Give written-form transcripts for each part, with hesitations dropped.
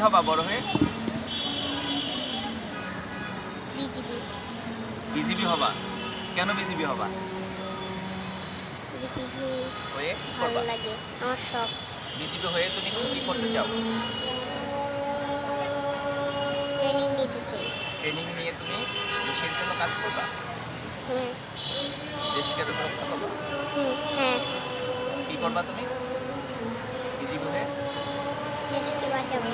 হবা বড় হয়ে? বিজিবি। বিজিবি হবা? কেন বিজিবি হবা? বিজিবি হয়ে কি ভালো করবা? লাগে, আমার শখ। বিজিবি হয়ে তুমি কি করতে চাও? ট্রেনিং নিতে চাই। ট্রেনিং নিয়ে তুমি দেশের জন্য কাজ করবা? হুম। দেশকে রক্ষা করবা? হ্যাঁ। কি করবা তুমি বিজিবি হয়ে? দেশকে বাঁচাবো।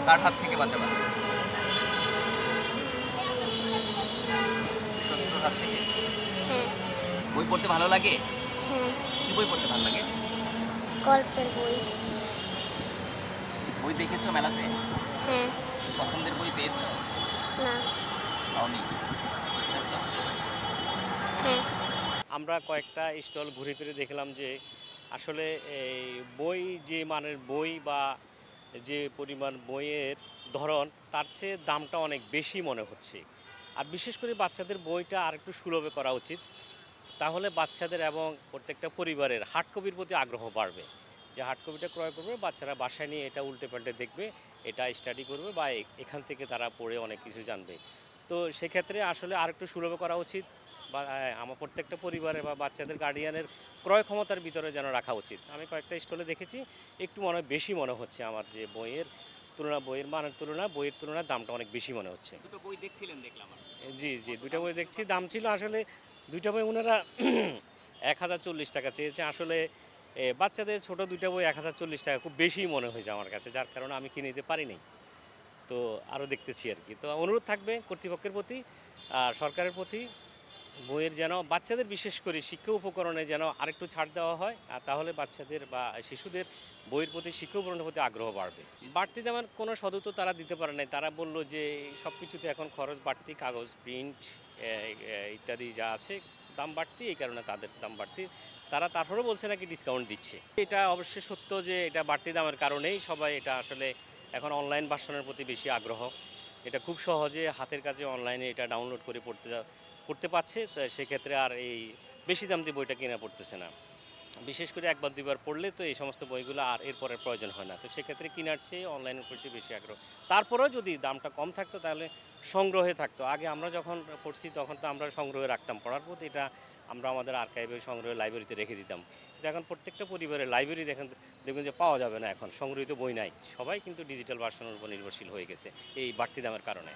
কার হাত থেকে বাঁচাবা? শত্রুর হাত থেকে? হ্যাঁ। বই পড়তে ভালো লাগে? হ্যাঁ। কি বই পড়তে ভালো লাগে? গল্পের বই। বই দেখেছো মেলাতে? হ্যাঁ। পছন্দের বই পেয়েছো? না। পাওনি? বুঝতেছো? হ্যাঁ। আমরা কয়েকটা স্টল ঘুরে ফিরে দেখলাম যে আসলে এই বই যে মানের বই বা যে পরিমাণ বইয়ের ধরন তার চেয়ে দামটা অনেক বেশি মনে হচ্ছে। আর বিশেষ করে বাচ্চাদের বইটা আরেকটু সুলভে করা উচিত, তাহলে বাচ্চাদের এবং প্রত্যেকটা পরিবারের হার্ড কপির প্রতি আগ্রহ বাড়বে। যে হার্ড কপিটা ক্রয় করবে, বাচ্চারা বাসায় নিয়ে এটা উল্টে পাল্টে দেখবে, এটা স্টাডি করবে বা এখান থেকে তারা পড়ে অনেক কিছু জানবে। তো সেক্ষেত্রে আসলে আরেকটু সুলভ করা উচিত বা আমার প্রত্যেকটা পরিবারের বা বাচ্চাদের গার্ডিয়ানের ক্রয় ক্ষমতার ভিতরে যেন রাখা উচিত। আমি কয়েকটা স্টলে দেখেছি, একটু বেশি মনে হচ্ছে আমার যে বইয়ের মানের তুলনা বইয়ের তুলনায় দামটা অনেক বেশি মনে হচ্ছে। দুটো বই দেখছিলেন দেখলাম। জি জি, দুইটা বই দেখছি, দাম ছিল আসলে দুইটা বই ওনারা 1040 টাকা চেয়েছে। আসলে বাচ্চাদের ছোট দুইটা বই 1040 টাকা খুব বেশি মনে হয়েছে আমার কাছে, যার কারণে আমি কিনে নিতে পারিনি। তো আরও দেখতেছি আর কি। তো অনুরোধ থাকবে কর্তৃপক্ষের প্রতি আর সরকারের প্রতি, বইয়ের যেন বাচ্চাদের বিশেষ করে শিক্ষা উপকরণে যেন আরেকটু ছাড় দেওয়া হয়, আর তাহলে বাচ্চাদের বা শিশুদের বইয়ের প্রতি শিক্ষা উপকরণের প্রতি আগ্রহ বাড়বে। বাড়তি দামের কোনো সদুত্ব তারা দিতে পারে নাই। তারা বলল যে সব কিছুতে এখন খরচ বাড়তি, কাগজ, প্রিন্ট ইত্যাদি যা আছে দাম বাড়তি, এই কারণে তাদের দাম বাড়তি। তারা তারপরেও বলছে নাকি ডিসকাউন্ট দিচ্ছে। এটা অবশ্যই সত্য যে এটা বাড়তি দামের কারণেই সবাই এটা আসলে এখন অনলাইন ভার্সনের প্রতি বেশি আগ্রহ। এটা খুব সহজে হাতের কাছে অনলাইনে এটা ডাউনলোড করে পড়তে পারছে। তো সেক্ষেত্রে আর এই বেশি দাম দিয়ে বইটা কেনা পড়তেছে না। বিশেষ করে একবার দুইবার পড়লে তো এই সমস্ত বইগুলো আর এরপরের প্রয়োজন হয় না। তো সেক্ষেত্রে কেনার চেয়ে অনলাইনের প্রতি বেশি আগ্রহ। তারপরেও যদি দামটা কম থাকতো তাহলে সংগ্রহে থাকতো। আগে আমরা যখন পড়ছি তখন তো আমরা সংগ্রহে রাখতাম পড়ার প্রতি, এটা আমরা আমাদের আর্কাইভে সংগ্রহে লাইব্রেরিতে রেখে দিতাম। কিন্তু এখন প্রত্যেকটা পরিবারের লাইব্রেরি দেখবেন যে পাওয়া যাবে না, এখন সংগৃহীত বই নাই। সবাই কিন্তু ডিজিটাল ভার্সনের উপর নির্ভরশীল হয়ে গেছে এই বাড়তি দামের কারণে।